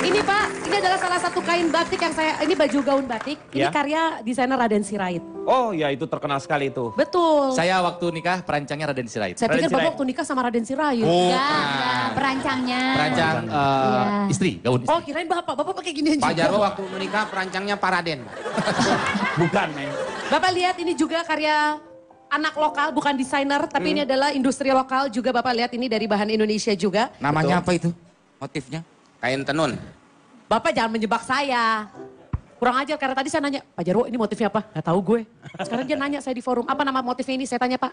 ini Pak, ini adalah salah satu kain batik yang ini baju gaun batik. Ini Ya. karya desainer Raden Sirait. Oh ya, itu terkenal sekali itu. Betul. Saya waktu nikah perancangnya Raden Sirait. Saya Raden pikir Bapak Sirait. waktu nikah sama Raden Sirait. Enggak, perancangnya. Perancang Iya. istri, gaun istri. Oh kirain Bapak pakai ginian Pak juga. Jarwo waktu menikah perancangnya Pak Raden. Bukan, Neng. Bapak lihat ini juga karya anak lokal, bukan desainer, tapi ini adalah industri lokal juga. Bapak lihat ini dari bahan Indonesia juga. Namanya apa itu? Motifnya? Kain tenun. Bapak jangan menjebak saya. Kurang ajar karena tadi saya nanya, Pak Jarwo ini motifnya apa? Gak tahu gue. Sekarang dia nanya saya di forum, apa nama motifnya ini? Saya tanya Pak.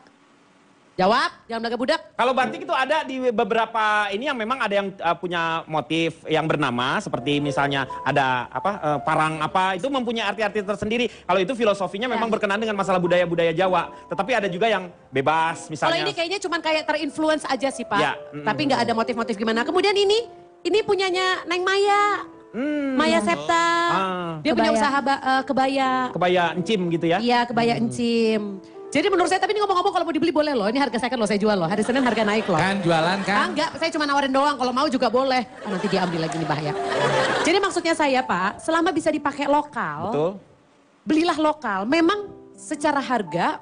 Jawab, jangan belaga budak. Kalau batik itu ada di beberapa ini yang memang ada yang punya motif yang bernama seperti misalnya ada parang itu mempunyai arti-arti tersendiri. Kalau itu filosofinya memang berkenaan dengan masalah budaya-budaya Jawa. Tetapi ada juga yang bebas Kalau misalnya. ini kayaknya cuma kayak terinfluence aja sih Pak. Ya, Tapi nggak ada motif-motif gimana. Kemudian ini punyanya Neng Maya. Maya Septa. Dia punya Kebaya. usaha kebaya. Kebaya encim gitu ya. Iya kebaya encim. Jadi menurut saya, tapi ini ngomong-ngomong kalau mau dibeli boleh loh. Ini harga second loh, saya jual loh. Hari Senin harga naik loh. Kan jualan kan? Enggak, saya cuma nawarin doang. Kalau mau juga boleh. Nanti dia ambil lagi nih bahaya. Jadi maksudnya saya Pak, selama bisa dipakai lokal, Betul. belilah lokal. Memang secara harga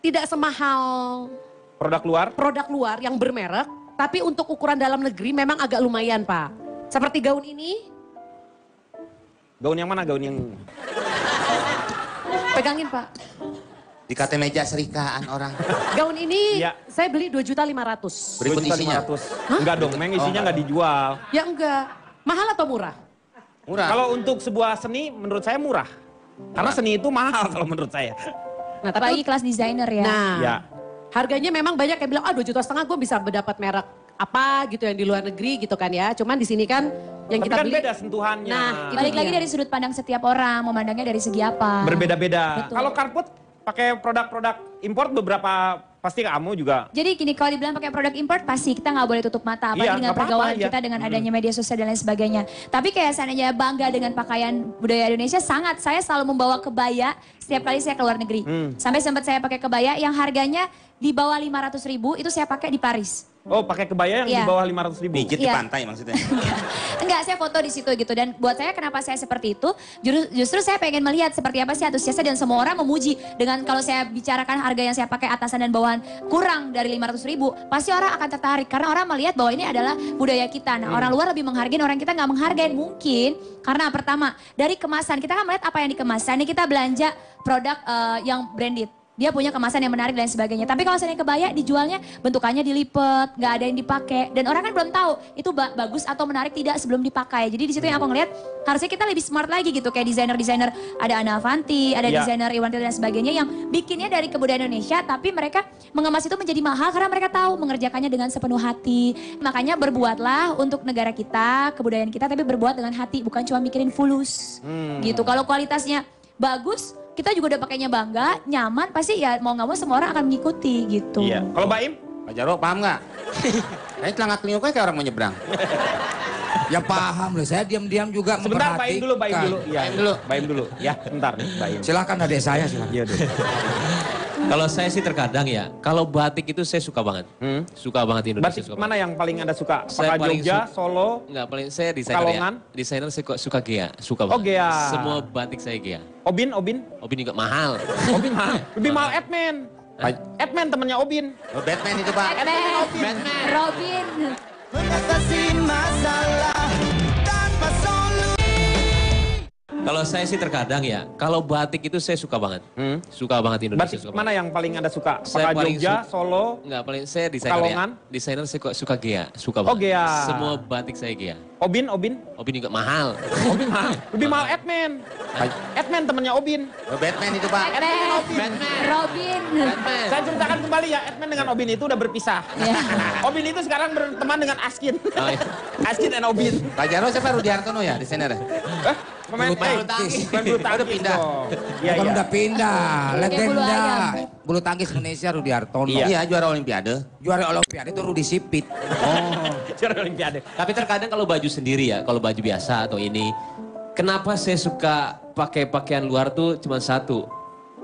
tidak semahal produk luar yang bermerek. Tapi untuk ukuran dalam negeri memang agak lumayan Pak. Seperti gaun ini. Gaun yang mana? Gaun yang... Pegangin Pak. Dikata meja serikaan orang. Gaun ini Ya. saya beli 2.500.000. Berikut isinya. 2.500.000. Enggak dong, Meng, isinya nggak dijual. Ya enggak. Mahal atau murah? Murah. Kalau untuk sebuah seni menurut saya murah. Karena seni itu mahal kalau menurut saya. Nah, Apalagi kelas desainer ya. Nah, Ya. harganya memang banyak yang bilang, 2,5 juta gue bisa mendapat merek apa gitu yang di luar negeri gitu kan ya. Cuman di sini kan yang Tapi kita kan beli. beda sentuhannya. Nah, Balik itu lagi dia. dari sudut pandang setiap orang, memandangnya dari segi apa. Berbeda-beda. Betul. Kalau karpet pakai produk-produk import beberapa pasti kamu juga. Jadi gini, kalau dibilang pakai produk import pasti kita nggak boleh tutup mata, apalagi Iya, dengan nggak apa-apa, pergaulan iya. kita dengan adanya media sosial dan lain sebagainya. Tapi kayak seandainya bangga dengan pakaian budaya Indonesia, sangat. Saya selalu membawa kebaya setiap kali saya ke luar negeri. Sampai sempat saya pakai kebaya yang harganya di bawah 500.000 itu saya pakai di Paris. Oh, pakai kebaya yang Iya. di bawah 500.000. Pijit di Iya. pantai maksudnya. Enggak, saya foto di situ gitu. Dan buat saya kenapa saya seperti itu, justru saya pengen melihat seperti apa sih antusiasnya dan semua orang memuji. Dengan kalau saya bicarakan harga yang saya pakai atasan dan bawahan kurang dari 500.000, pasti orang akan tertarik. Karena orang melihat bahwa ini adalah budaya kita. Nah, orang luar lebih menghargai, orang kita nggak menghargai. Mungkin karena pertama, dari kemasan. Kita kan melihat apa yang di kemasan. Ini kita belanja produk yang branded. Dia punya kemasan yang menarik dan sebagainya. Tapi kalau misalnya kebaya dijualnya bentukannya dilipet, nggak ada yang dipakai. Dan orang kan belum tahu itu bagus atau menarik tidak sebelum dipakai. Jadi di situ yang aku ngeliat harusnya kita lebih smart lagi gitu. Kayak desainer-desainer ada Ana Avanti, ada Iya. desainer Iwanti dan sebagainya yang bikinnya dari kebudayaan Indonesia. Tapi mereka mengemas itu menjadi mahal karena mereka tahu mengerjakannya dengan sepenuh hati. Makanya berbuatlah untuk negara kita, kebudayaan kita, tapi berbuat dengan hati. Bukan cuma mikirin fulus gitu. Kalau kualitasnya bagus, kita juga udah pakainya bangga, nyaman, pasti ya mau nggak mau semua orang akan mengikuti gitu. Iya. Kalau Baim? Pak Jarwo paham nggak? Kayaknya celangak-celinguk kayak orang mau nyebrang. Ya paham loh, saya diam-diam juga Sebentar, Baim dulu, Baim dulu. Iya, Baim dulu. Baim dulu. Ya, sebentar nih, Baim. Silakan adek saya, silakan. Iya, dulu. Kalau saya sih terkadang ya, kalau batik itu saya suka banget. Suka banget Indonesia. Batik suka mana yang paling Anda suka? Saya Apakah paling Jogja, Solo? Enggak, paling saya desainer Kalongan? ya. Desainer saya suka Gea, suka Oh, banget. Gea. Semua batik saya Gea. Obin? Obin juga mahal. Obin mahal. Lebih mahal Edman. Edman temennya Obin. Oh, Batman itu Pak. Batman, Robin. Mengatasi masalah tanpa solusi. Kalau saya sih terkadang ya, kalau batik itu saya suka banget. Suka banget Indonesia. Batik suka mana banget. yang paling Anda suka? Saya Apakah paling Jogja, suka- Solo? Enggak, paling saya desainer Kalongan? ya. Desainer saya suka Gea, suka Oh, banget. Gea. Semua batik saya Gea. Obin? Obin juga mahal. Obin mahal. Lebih mahal Edman. Edman temennya Obin. Oh, Batman itu Pak. Batman, Robin. Saya ceritakan kembali ya, Edman dengan Obin itu udah berpisah. Ya. Obin itu sekarang berteman dengan Askin. Oh, iya. Askin dan Obin. Pak Jarwo siapa Rudi Hartono ya desainernya? Pemain Bulu tangkis. Bukan bulu tangkis Udah pindah. dong. Iya, Bukan iya. udah pindah, Kayak bulu legenda. ayam. Bulu tangkis Indonesia Rudi Hartono. Iya. Iya juara Olimpiade. Juara Olimpiade itu Rudi Sipit. Juara Olimpiade. Tapi terkadang kalau baju sendiri ya, kalau baju biasa atau ini, kenapa saya suka pakai pakaian luar tuh cuma satu.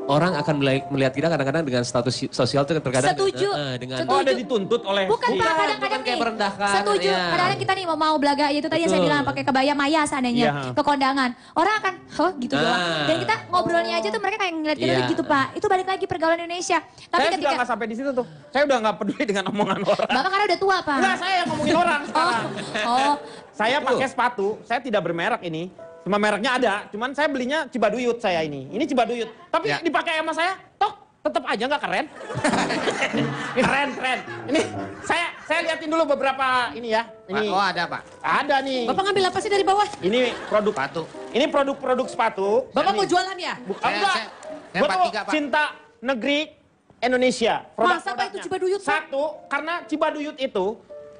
Orang akan melihat kita kadang-kadang dengan status sosial tuh terkadang Setuju. dengan Oh, ada Setuju. dituntut oleh Bukan si- Pak, kadang-kadang bukan kayak nih. merendahkan, Setuju. ya. Kadang-kadang kita nih mau belaga, ya itu tadi yang saya Betul. bilang pakai kebaya maya seandainya Iya. ke kondangan. Orang akan, gitu Ah. doang. Dan kita ngobrolnya aja tuh mereka kayak ngeliat kita Iya. gitu Pak. Itu balik lagi pergaulan Indonesia. Tapi Saya sudah ketika, nggak sampai di situ tuh. Saya udah nggak peduli dengan omongan orang. Bapak karena udah tua Pak. Enggak, saya yang ngomongin orang Oh, sekarang. oh. Saya pakai sepatu, saya tidak bermerek ini. Cuma mereknya ada, cuman saya belinya Cibaduyut saya ini. Ini Cibaduyut. Tapi Ya. dipakai sama saya, tetap aja nggak keren. keren. Ini saya liatin dulu beberapa ini ya. Ini Oh ada Pak. ada nih. Bapak ngambil apa sih dari bawah? Ini produk Sepatu. Ini produk sepatu. Bapak mau jualan ya? Bukan enggak. saya Gua tuh 43, Pak. cinta negeri Indonesia. Masa, Pak, itu Produk-produknya. Cibaduyut, Pak? Satu, karena Cibaduyut itu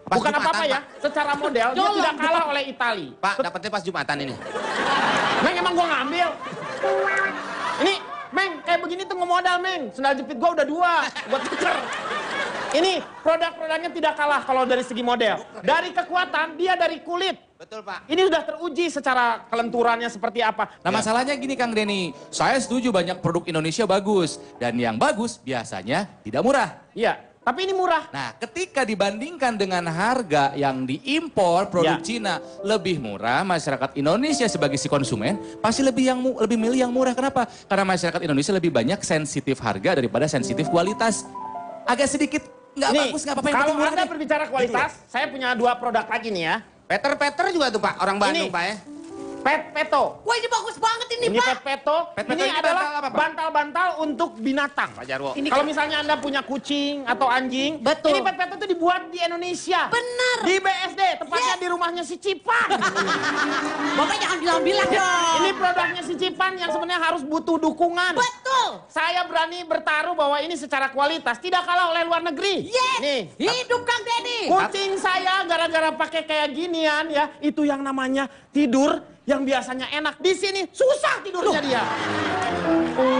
Pas bukan Jumatan, apa-apa ya. Pak. Secara model dia Nyolong, tidak kalah oleh Itali. Pak dapetnya pas Jumatan ini. Meng, emang gua ngambil. Ini, Meng, kayak begini tuh ngemodal, Meng. Sendal jepit gua udah 2, buat tuker. Ini produk-produknya tidak kalah kalau dari segi model. Dari kekuatan, dia dari kulit. Betul Pak. Ini sudah teruji secara kelenturannya seperti apa. Nah masalahnya gini Kang Denny, saya setuju banyak produk Indonesia bagus. Dan yang bagus biasanya tidak murah. Iya, tapi ini murah. Nah ketika dibandingkan dengan harga yang diimpor produk Ya. Cina lebih murah, masyarakat Indonesia sebagai si konsumen pasti lebih milih yang murah. Kenapa? Karena masyarakat Indonesia lebih banyak sensitif harga daripada sensitif kualitas. Agak sedikit nggak Ini, bagus, nggak apa-apa yang kalau penting murah Anda deh. berbicara kualitas, saya punya 2 produk lagi nih ya. Peter juga tuh Pak, orang Bandung Ini. Pak ya. Peto. Wah ini bagus banget ini Ini Pak. Peto. Pet-peto Ini ini adalah bantal apa, Pak? bantal-bantal untuk binatang. Pak Jarwo. Ini Kalau misalnya Anda punya kucing atau anjing, Betul. ini pet-peto itu dibuat di Indonesia. Benar. Di BSD, tepatnya di rumahnya si Cipan. Bapak jangan bilang-bilang dong. Ini produknya si Cipan yang sebenarnya harus butuh dukungan. Betul. Saya berani bertaruh bahwa ini secara kualitas tidak kalah oleh luar negeri. Yes. Nih, Hidup Kang Denny. kucing saya gara-gara pakai kayak ginian ya, itu yang namanya tidur yang biasanya enak, di sini susah tidurnya dia.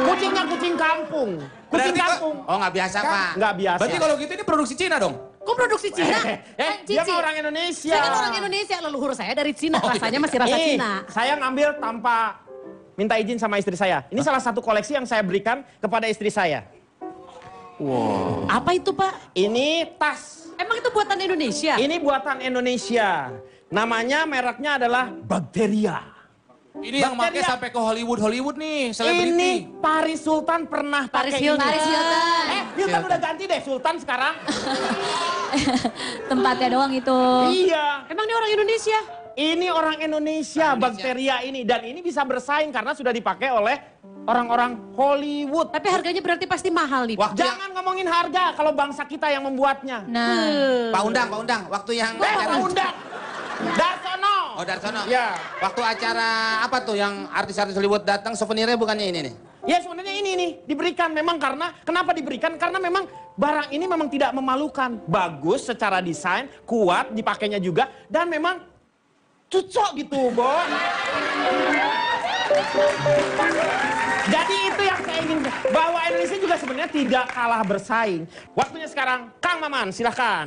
Kucingnya kucing kampung. Kucing Berarti kampung. Oh nggak biasa Pak. Nggak biasa. Berarti kalau gitu ini produksi Cina dong? Kok produksi Cina? Dia mah orang Indonesia. Saya kan orang Indonesia, leluhur saya dari Cina. Rasanya masih rasa Nih, Cina. saya ngambil tanpa minta izin sama istri saya. Ini salah satu koleksi yang saya berikan kepada istri saya. Apa itu Pak? Ini tas. Emang itu buatan Indonesia? Ini buatan Indonesia. Namanya, mereknya adalah Bakteria. Ini yang pakai sampai ke Hollywood nih, Ini selebriti. Paris Sultan pernah Paris pakai Hilton. ini. Paris Hilton. Hilton udah ganti deh, Sultan sekarang. Tempatnya doang itu. Iya. Emang dia orang Indonesia? Ini orang Indonesia, Bakteria ini. Dan ini bisa bersaing karena sudah dipakai oleh orang-orang Hollywood. Tapi harganya berarti pasti mahal nih. Waktu Jangan ngomongin harga kalau bangsa kita yang membuatnya. Nah, Pak Undang, waktu yang Pak Undang. Darsono. Oh Darsono. Ya. Waktu acara apa tuh yang artis-artis Hollywood datang, souvenirnya bukannya ini nih? Ya sebenarnya ini nih diberikan memang karena kenapa diberikan? Karena memang barang ini memang tidak memalukan, bagus secara desain, kuat dipakainya juga dan memang cocok gitu, Bo. Jadi itu yang saya ingin bahwa Indonesia juga sebenarnya tidak kalah bersaing. Waktunya sekarang Kang Maman, silahkan.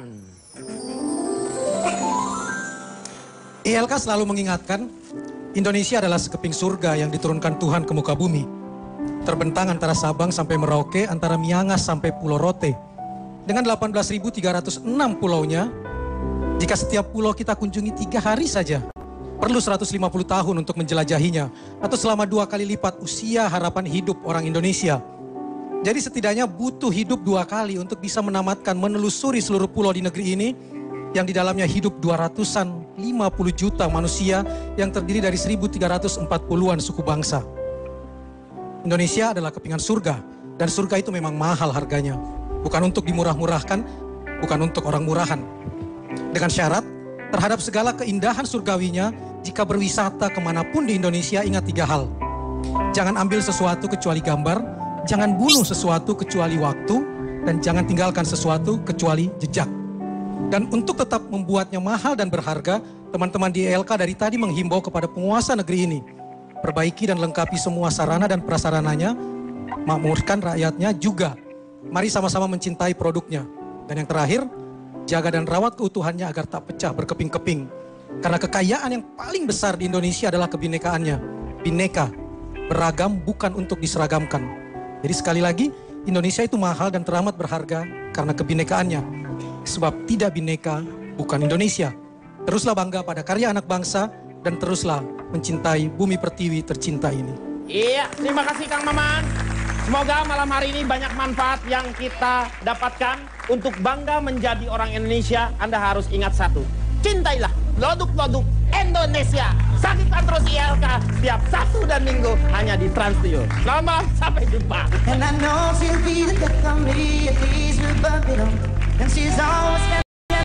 ILK selalu mengingatkan, Indonesia adalah sekeping surga yang diturunkan Tuhan ke muka bumi. Terbentang antara Sabang sampai Merauke, antara Miangas sampai Pulau Rote. Dengan 18.306 pulaunya, jika setiap pulau kita kunjungi 3 hari saja, perlu 150 tahun untuk menjelajahinya, atau selama 2 kali lipat usia harapan hidup orang Indonesia. Jadi setidaknya butuh hidup 2 kali untuk bisa menamatkan menelusuri seluruh pulau di negeri ini, yang di dalamnya hidup 250 juta manusia yang terdiri dari 1.340-an suku bangsa. Indonesia adalah kepingan surga, dan surga itu memang mahal harganya. Bukan untuk dimurah-murahkan, bukan untuk orang murahan. Dengan syarat, terhadap segala keindahan surgawinya, jika berwisata kemanapun di Indonesia, ingat 3 hal. Jangan ambil sesuatu kecuali gambar, jangan bunuh sesuatu kecuali waktu, dan jangan tinggalkan sesuatu kecuali jejak. Dan untuk tetap membuatnya mahal dan berharga, teman-teman di ILK dari tadi menghimbau kepada penguasa negeri ini, perbaiki dan lengkapi semua sarana dan prasarananya, makmurkan rakyatnya juga. Mari sama-sama mencintai produknya. Dan yang terakhir, jaga dan rawat keutuhannya agar tak pecah berkeping-keping. Karena kekayaan yang paling besar di Indonesia adalah kebinekaannya. Bineka, beragam bukan untuk diseragamkan. Jadi sekali lagi, Indonesia itu mahal dan teramat berharga karena kebinekaannya. Sebab tidak bineka bukan Indonesia. Teruslah bangga pada karya anak bangsa dan teruslah mencintai bumi pertiwi tercinta ini. Iya, terima kasih Kang Maman. Semoga malam hari ini banyak manfaat yang kita dapatkan. Untuk bangga menjadi orang Indonesia, Anda harus ingat satu. Cintailah produk-produk Indonesia. Saksikan terus ILK setiap Sabtu dan Minggu hanya di Trans Studio. Selamat malam, sampai jumpa. And I know she'll be the death of me if these will bump it on. And she's always